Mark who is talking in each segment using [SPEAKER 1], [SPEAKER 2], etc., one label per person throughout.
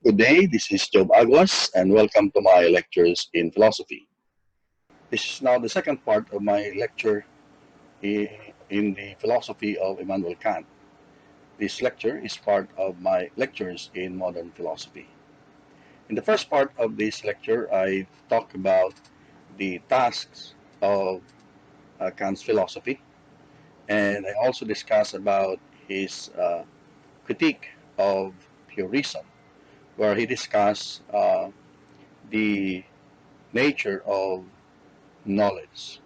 [SPEAKER 1] Good day, this is Jove Aguas, and welcome to my lectures in philosophy. This is now the second part of my lecture in the philosophy of Immanuel Kant. This lecture is part of my lectures in modern philosophy. In the first part of this lecture, I talk about the tasks of Kant's philosophy, and I also discuss about his critique of pure reason, where he discussed the nature of knowledge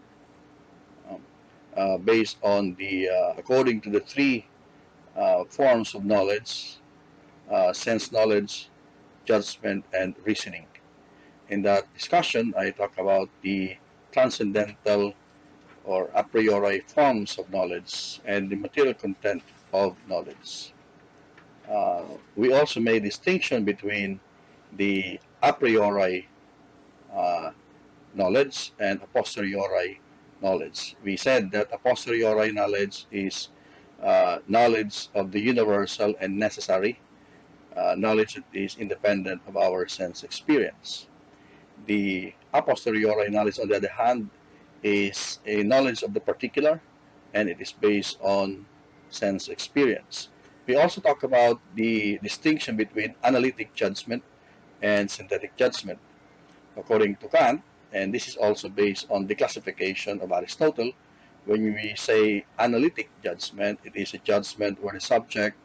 [SPEAKER 1] um, based on the according to the three forms of knowledge: sense knowledge, judgment, and reasoning. In that discussion, I talk about the transcendental or a priori forms of knowledge and the material content of knowledge. We also made distinction between the a priori uh, knowledge and a posteriori knowledge. We said that a posteriori knowledge is knowledge of the universal and necessary, knowledge that is independent of our sense experience. The a posteriori knowledge, on the other hand, is a knowledge of the particular, and it is based on sense experience. We also talk about the distinction between analytic judgment and synthetic judgment. According to Kant, and this is also based on the classification of Aristotle, when we say analytic judgment, it is a judgment where the subject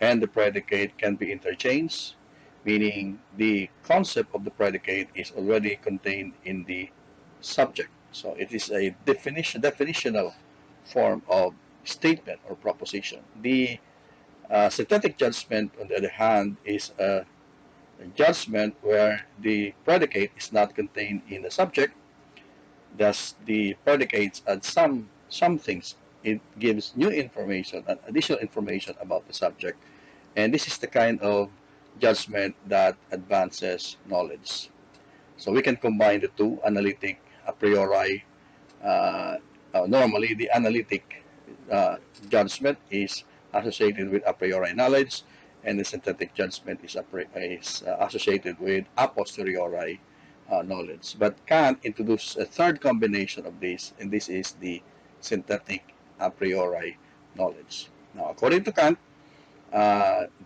[SPEAKER 1] and the predicate can be interchanged, meaning the concept of the predicate is already contained in the subject. So it is a definitional form of statement or proposition. The synthetic judgment, on the other hand, is a judgment where the predicate is not contained in the subject. Thus, the predicates add some things. It gives new information and additional information about the subject, and this is the kind of judgment that advances knowledge. So we can combine the two: analytic, a priori. Normally, the analytic judgment is associated with a priori knowledge, and the synthetic judgment is associated with a posteriori knowledge. But Kant introduced a third combination of this, and this is the synthetic a priori knowledge. Now, according to Kant,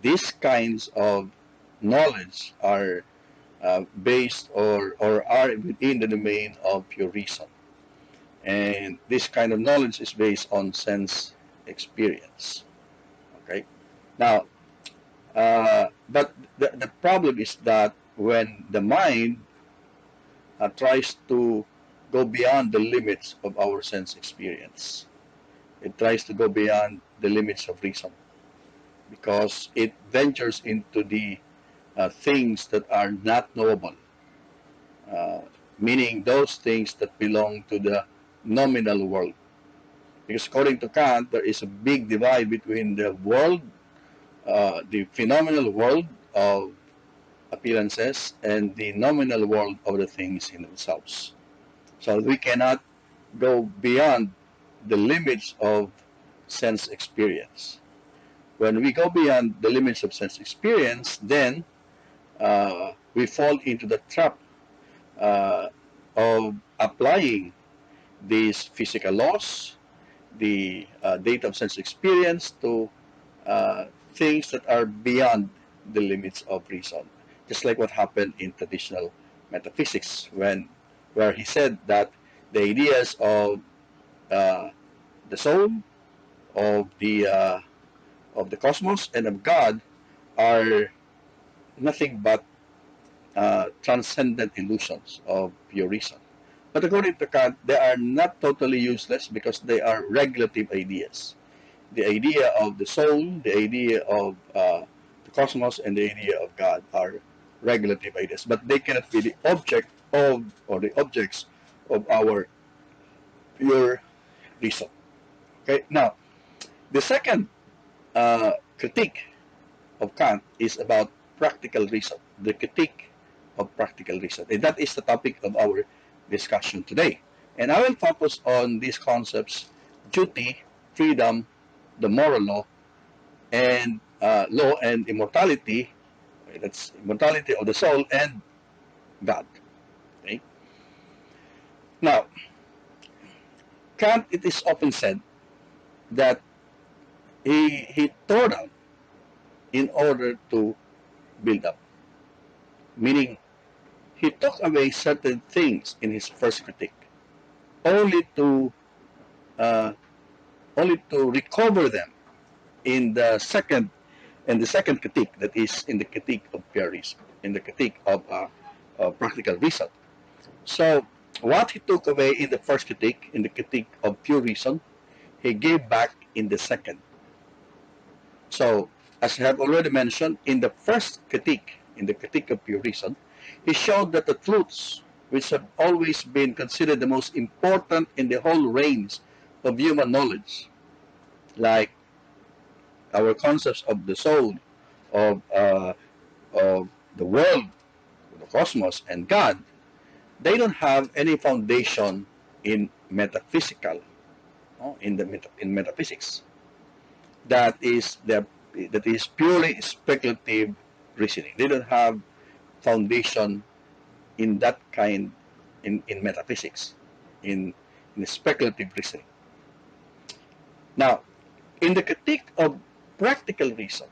[SPEAKER 1] these kinds of knowledge are based or are within the domain of pure reason. And this kind of knowledge is based on sense experience. Okay. Now, but the problem is that when the mind tries to go beyond the limits of our sense experience, it tries to go beyond the limits of reason because it ventures into the things that are not knowable, uh, meaning those things that belong to the nominal world. Because according to Kant, there is a big divide between the world, the phenomenal world of appearances, and the nominal world of the things in themselves. So we cannot go beyond the limits of sense experience. When we go beyond the limits of sense experience, then we fall into the trap uh, of applying these physical laws, the data of sense experience, to things that are beyond the limits of reason. Just like what happened in traditional metaphysics, where he said that the ideas of uh, the soul, of the cosmos, and of God are nothing but transcendent illusions of pure reason. But according to Kant, they are not totally useless because they are regulative ideas. The idea of the soul, the idea of the cosmos, and the idea of God are regulative ideas, but they cannot be the object of or the objects of our pure reason. Okay. Now, the second critique of Kant is about practical reason. The critique of practical reason, and that is the topic of our discussion today. And I will focus on these concepts: duty, freedom, the moral law, and immortality, Okay, that's immortality of the soul and God. Okay? Now, Kant, it is often said that he tore down in order to build up, meaning he took away certain things in his first critique, only to uh, only to recover them in the second critique, that is in the critique of pure reason, in the critique of practical reason. So what he took away in the first critique, in the critique of pure reason, he gave back in the second. So, as I have already mentioned, in the first critique, in the critique of pure reason, he showed that the truths which have always been considered the most important in the whole range of human knowledge, like our concepts of the soul, of the world, the cosmos, and God, they don't have any foundation in metaphysical, in metaphysics. That is purely speculative reasoning. They don't have foundation in that kind, in metaphysics, in, in speculative reasoning. Now, in the critique of practical reason,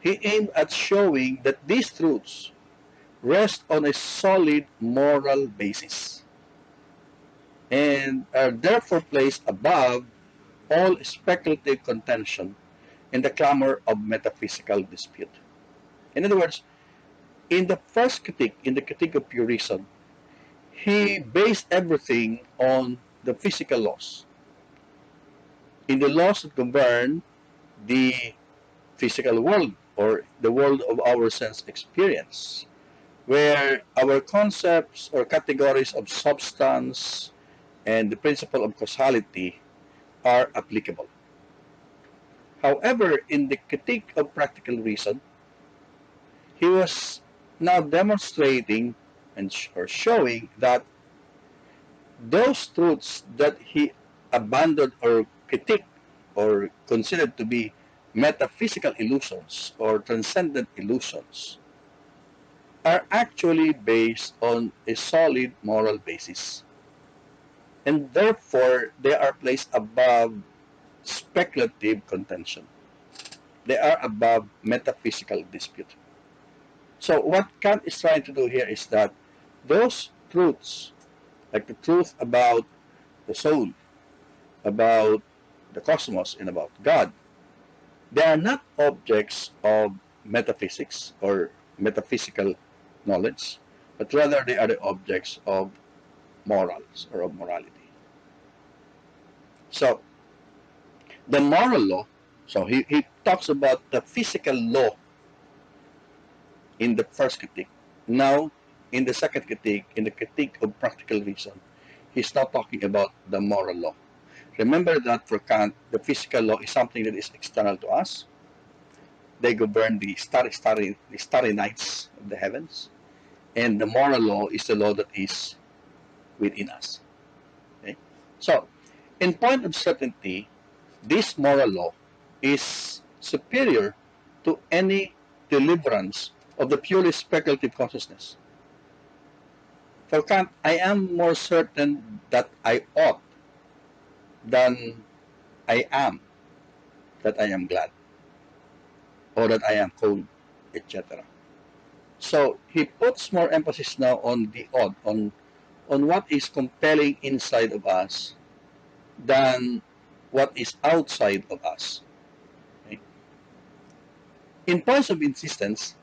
[SPEAKER 1] he aimed at showing that these truths rest on a solid moral basis and are therefore placed above all speculative contention in the clamor of metaphysical dispute. In other words, in the first critique, in the critique of pure reason, he based everything on the physical laws, in the laws that govern the physical world or the world of our sense experience, where our concepts or categories of substance and the principle of causality are applicable. However, in the critique of practical reason, he was now demonstrating or showing that those truths that he abandoned or critiqued or considered to be metaphysical illusions or transcendent illusions are actually based on a solid moral basis. And therefore, they are placed above speculative contention. They are above metaphysical dispute. So what Kant is trying to do here is that those truths, like the truth about the soul, about the cosmos, and about God, they are not objects of metaphysics or metaphysical knowledge, but rather they are the objects of morals or of morality. So the moral law, so he talks about the physical law in the first critique. Now, in the second critique, in the critique of practical reason, he's not talking about the moral law. Remember that for Kant, the physical law is something that is external to us. They govern the starry nights of the heavens. And the moral law is the law that is within us. Okay? So, in point of certainty, this moral law is superior to any deliverance of the purely speculative consciousness. For Kant, I am more certain that I ought than I am that I am glad or that I am cold, etc. So he puts more emphasis now on the odd, on what is compelling inside of us than what is outside of us. Okay? In points of insistence,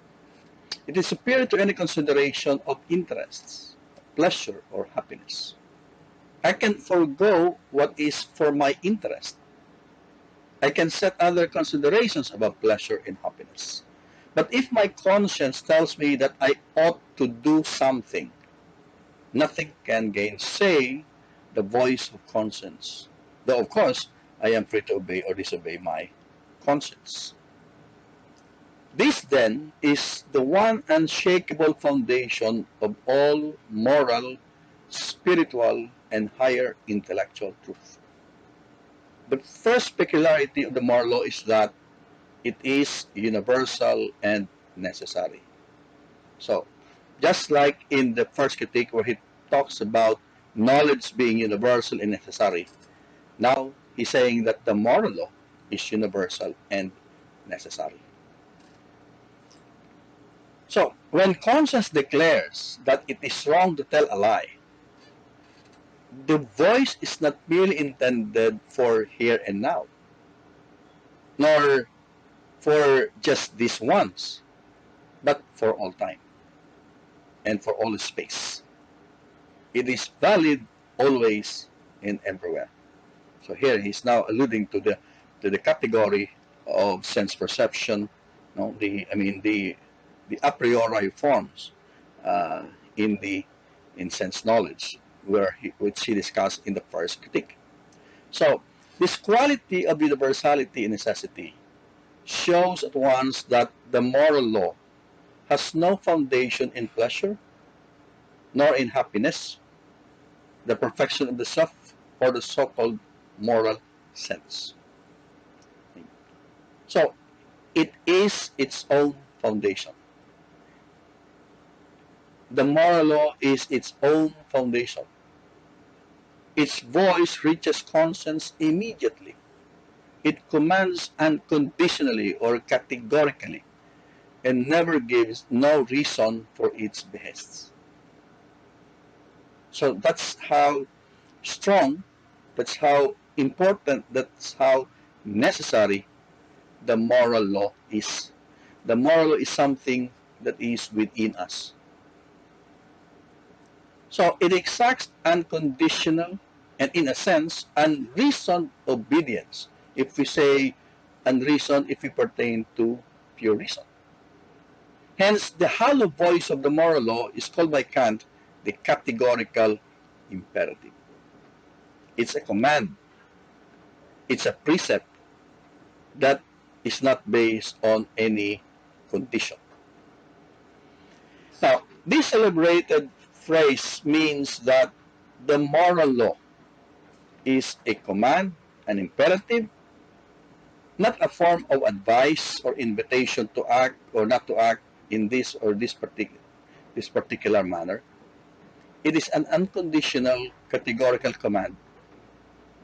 [SPEAKER 1] it is superior to any consideration of interests, pleasure, or happiness. I can forego what is for my interest. I can set other considerations about pleasure and happiness. But if my conscience tells me that I ought to do something, nothing can gainsay the voice of conscience. Though, of course, I am free to obey or disobey my conscience. This, then, is the one unshakable foundation of all moral, spiritual, and higher intellectual truth. The first peculiarity of the moral law is that it is universal and necessary. So, just like in the first critique where he talks about knowledge being universal and necessary, now he's saying that the moral law is universal and necessary. So, when conscience declares that it is wrong to tell a lie, the voice is not merely intended for here and now, nor for just this once, but for all time and for all space. It is valid always and everywhere. So here he's now alluding to the category of sense perception, no, the a priori forms uh, in the in sense knowledge, which he discussed in the first critique. So this quality of universality and necessity shows at once that the moral law has no foundation in pleasure, nor in happiness, the perfection of the self, or the so-called moral sense. So it is its own foundation. The moral law is its own foundation. Its voice reaches conscience immediately. It commands unconditionally or categorically and never gives no reason for its behests. So that's how strong, that's how important, that's how necessary the moral law is. The moral law is something that is within us. So it exacts unconditional and, in a sense, unreasoned obedience. If we say unreasoned, if we pertain to pure reason. Hence, the hollow voice of the moral law is called by Kant the categorical imperative. It's a command, it's a precept that is not based on any condition. Now, this elaborated phrase means that the moral law is a command, an imperative, not a form of advice or invitation to act or not to act in this or this particular manner. It is an unconditional categorical command,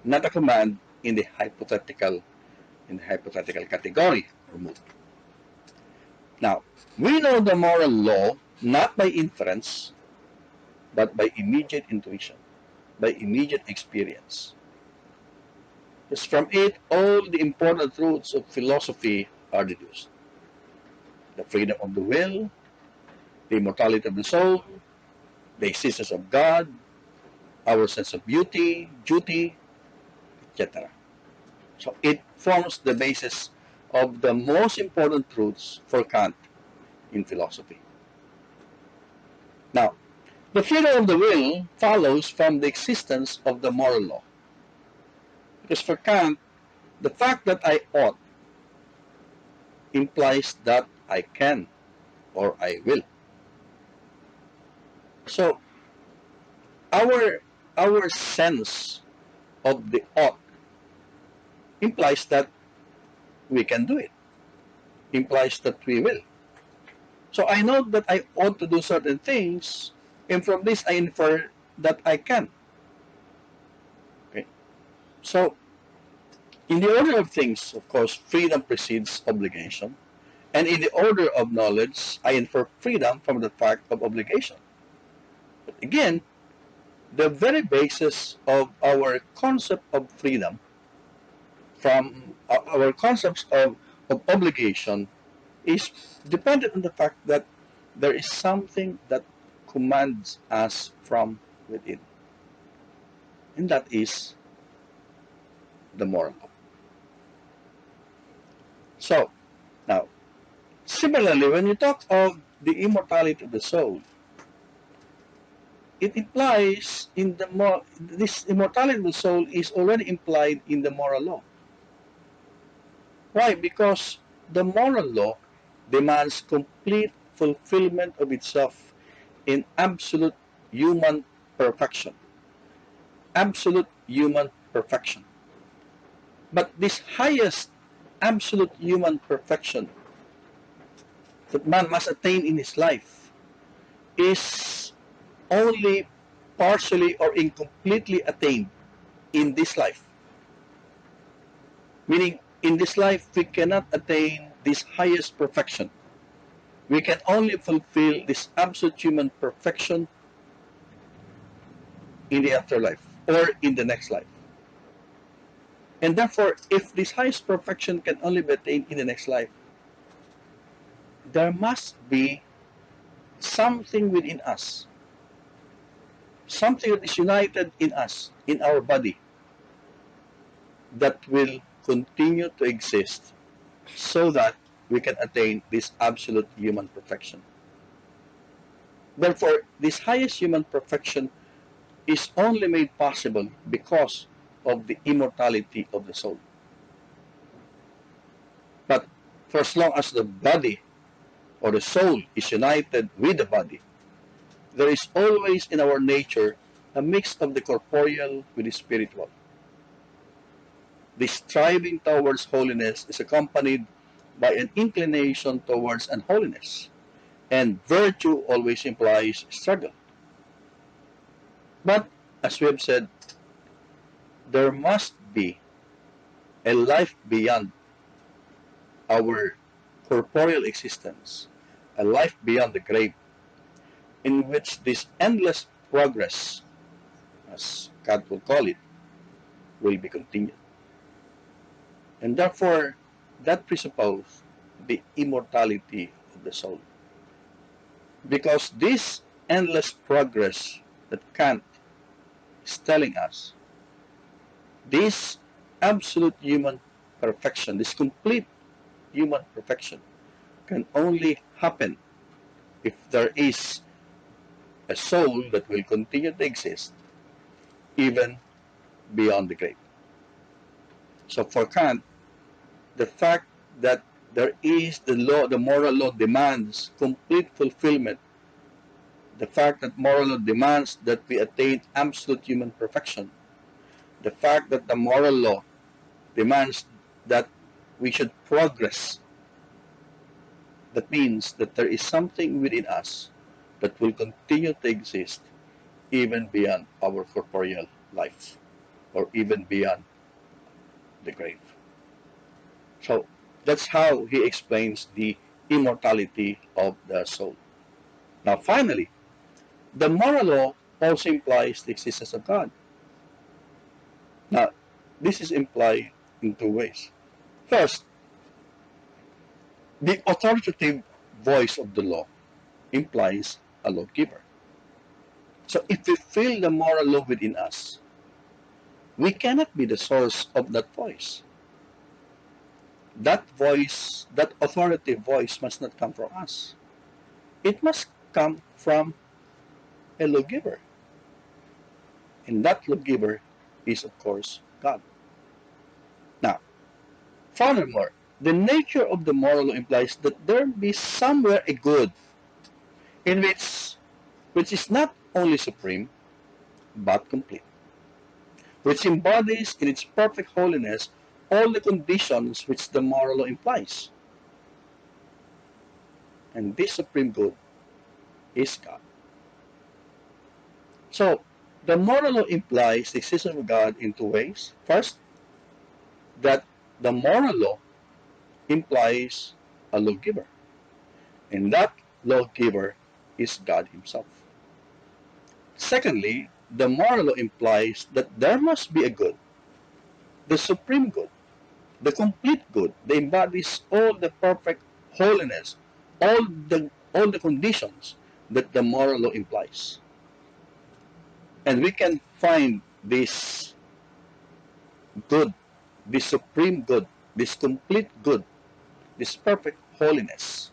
[SPEAKER 1] not a command in the hypothetical category or mood. Now, we know the moral law not by inference, but by immediate intuition, by immediate experience. Because from it, all the important truths of philosophy are deduced. The freedom of the will, the immortality of the soul, the existence of God, our sense of beauty, duty, etc. So it forms the basis of the most important truths for Kant in philosophy. Now, the freedom of the will follows from the existence of the moral law. Because for Kant, the fact that I ought implies that I can or I will. So our sense of the ought implies that we can do it, implies that we will. So I know that I ought to do certain things, and from this I infer that I can. Okay. So in the order of things, of course, freedom precedes obligation. And in the order of knowledge, I infer freedom from the fact of obligation. But again, the very basis of our concept of freedom, from our concepts of obligation, is dependent on the fact that there is something that commands us from within. And that is the moral law. So, now, similarly, when you talk of the immortality of the soul, it implies this immortality of the soul is already implied in the moral law. Why? Because the moral law demands complete fulfillment of itself in absolute human perfection. Absolute human perfection. But this highest absolute human perfection that man must attain in his life is only partially or incompletely attained in this life. Meaning, in this life, we cannot attain this highest perfection. We can only fulfill this absolute human perfection in the afterlife or in the next life. And therefore, if this highest perfection can only be attained in the next life, there must be something within us, something that is united in us, in our body, that will continue to exist so that we can attain this absolute human perfection. Therefore, this highest human perfection is only made possible because of the immortality of the soul. But for as long as the body or the soul is united with the body, there is always in our nature a mix of the corporeal with the spiritual. This striving towards holiness is accompanied by an inclination towards unholiness, and virtue always implies struggle. But, as we have said, there must be a life beyond our corporeal existence, a life beyond the grave, in which this endless progress, as Kant will call it, will be continued. And therefore, that presupposes the immortality of the soul. Because this endless progress that Kant is telling us, this absolute human perfection, this complete human perfection, can only happen if there is a soul that will continue to exist even beyond the grave. So for Kant, the fact that there is the law, the moral law demands complete fulfillment. The fact that moral law demands that we attain absolute human perfection. The fact that the moral law demands that we should progress. That means that there is something within us that will continue to exist even beyond our corporeal life or even beyond the grave. So that's how he explains the immortality of the soul. Now finally, the moral law also implies the existence of God. Now, this is implied in two ways. First, the authoritative voice of the law implies a lawgiver. So if we feel the moral law within us, we cannot be the source of that voice. That voice, that authoritative voice must not come from us. It must come from a lawgiver. And that lawgiver is, of course, God. Now, furthermore, the nature of the moral law implies that there be somewhere a good in which is not only supreme, but complete, which embodies in its perfect holiness all the conditions which the moral law implies. And this supreme good is God. So, the moral law implies the existence of God in two ways. First, that the moral law implies a lawgiver, and that lawgiver is God himself. Secondly, the moral law implies that there must be a good, the supreme good, the complete good, that embodies all the perfect holiness, all the conditions that the moral law implies. And we can find this good, this supreme good, this complete good, this perfect holiness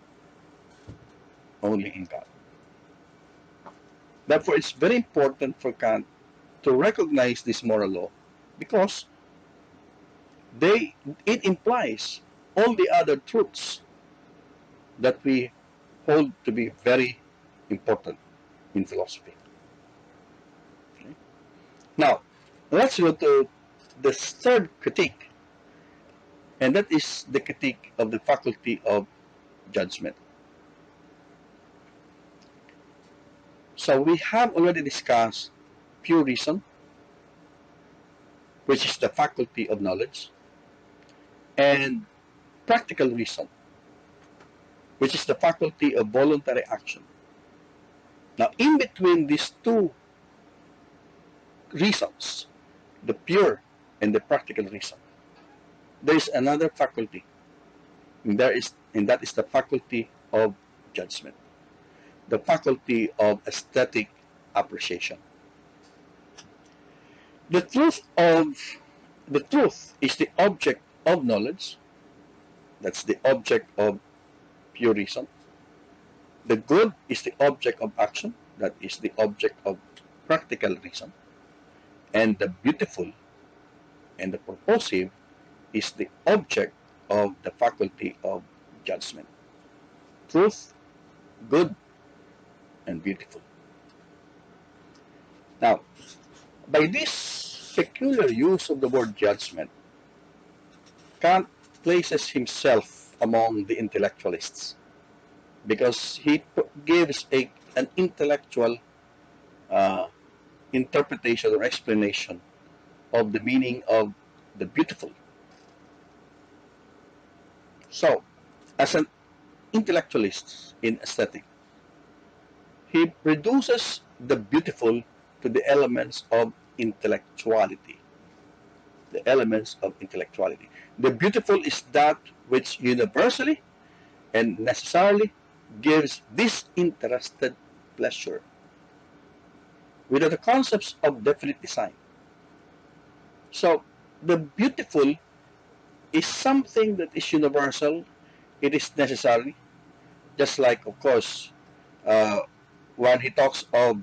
[SPEAKER 1] only in God. Therefore, it's very important for Kant to recognize this moral law because it implies all the other truths that we hold to be very important in philosophy. Okay? Now, let's go to the third critique, and that is the critique of the faculty of judgment. So we have already discussed pure reason, which is the faculty of knowledge, and practical reason, which is the faculty of voluntary action. Now, in between these two reasons, the pure and the practical reason, there is another faculty, and that is the faculty of judgment, the faculty of aesthetic appreciation. The truth is the object of knowledge. That's the object of pure reason. The good is the object of action. That is the object of practical reason. And the beautiful and the purposive is the object of the faculty of judgment. Truth, good, and beautiful. Now, by this peculiar use of the word judgment, Kant places himself among the intellectualists because he gives an intellectual uh, interpretation or explanation of the meaning of the beautiful. So, as an intellectualist in aesthetic, he reduces the beautiful to the elements of intellectuality. The elements of intellectuality. The beautiful is that which universally and necessarily gives disinterested pleasure without the concepts of definite design. So, the beautiful is something that is universal, it is necessary, just like, of course, uh, when he talks of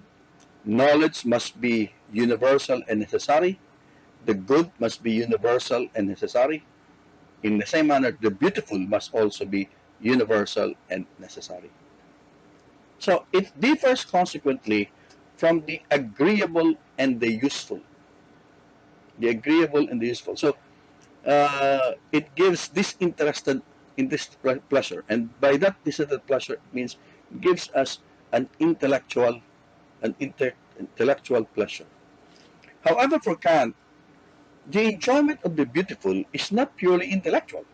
[SPEAKER 1] knowledge must be universal and necessary, the good must be universal and necessary. In the same manner, the beautiful must also be universal and necessary. So it differs consequently from the agreeable and the useful. The agreeable and the useful. So it gives disinterested pleasure, and by that disinterested pleasure means it gives us an intellectual pleasure. However, for Kant, the enjoyment of the beautiful is not purely intellectual.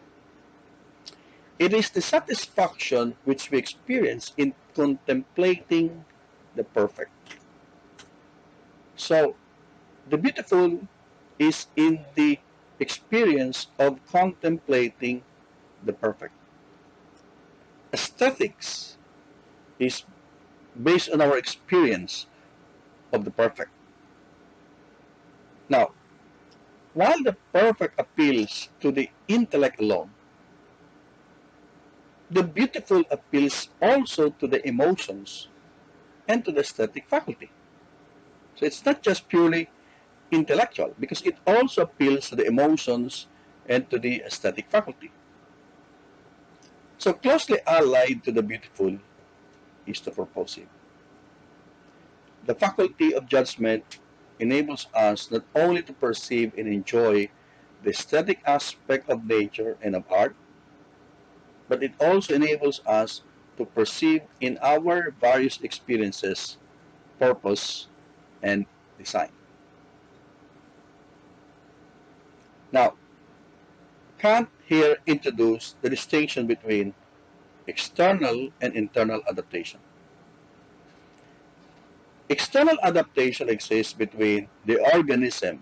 [SPEAKER 1] It is the satisfaction which we experience in contemplating the perfect. So, the beautiful is in the experience of contemplating the perfect. Aesthetics is based on our experience of the perfect. Now, while the perfect appeals to the intellect alone, the beautiful appeals also to the emotions and to the aesthetic faculty. So it's not just purely intellectual, because it also appeals to the emotions and to the aesthetic faculty. So closely allied to the beautiful is the purposive. The faculty of judgment enables us not only to perceive and enjoy the aesthetic aspect of nature and of art, but it also enables us to perceive in our various experiences purpose and design. Now, Kant here introduced the distinction between external and internal adaptation. External adaptation exists between the organism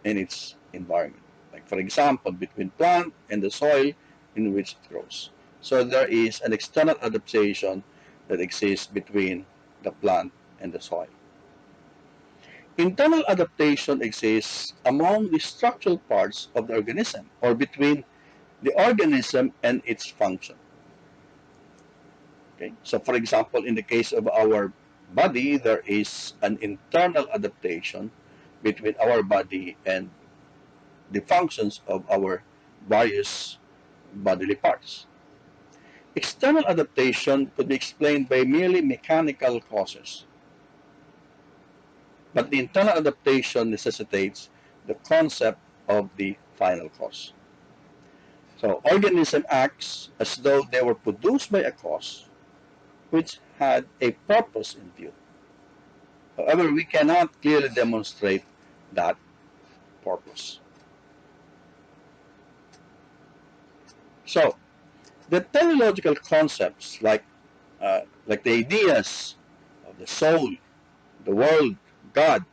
[SPEAKER 1] and its environment. Like, for example, between plant and the soil in which it grows. So there is an external adaptation that exists between the plant and the soil. Internal adaptation exists among the structural parts of the organism or between the organism and its function. Okay? So for example, in the case of our body, there is an internal adaptation between our body and the functions of our various bodily parts. External adaptation could be explained by merely mechanical causes, but the internal adaptation necessitates the concept of the final cause. So organism acts as though they were produced by a cause which had a purpose in view. However, we cannot clearly demonstrate that purpose. So, the teleological concepts, like the ideas of the soul, the world, God,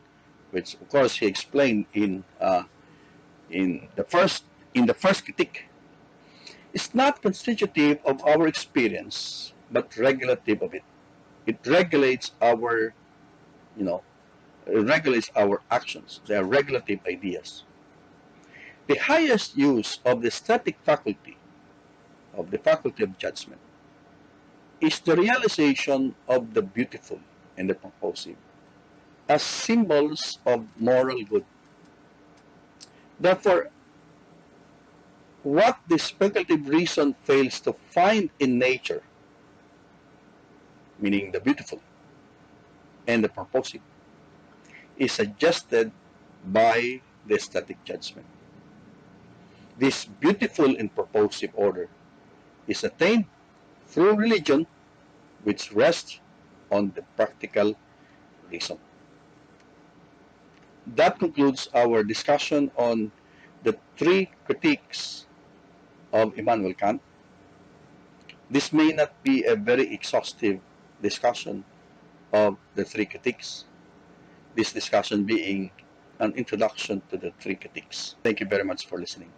[SPEAKER 1] which of course he explained in the first critique, is not constitutive of our experience, but regulative of it. It regulates our, you know, it regulates our actions. They are regulative ideas. The highest use of the static faculty, of the faculty of judgment, is the realization of the beautiful and the purposive as symbols of moral good. Therefore, what the speculative reason fails to find in nature, meaning the beautiful and the purposive, is suggested by the static judgment. This beautiful and purposive order is attained through religion, which rests on the practical reason. That concludes our discussion on the three critiques of Immanuel Kant. This may not be a very exhaustive discussion of the three critiques, this discussion being an introduction to the three critiques. Thank you very much for listening.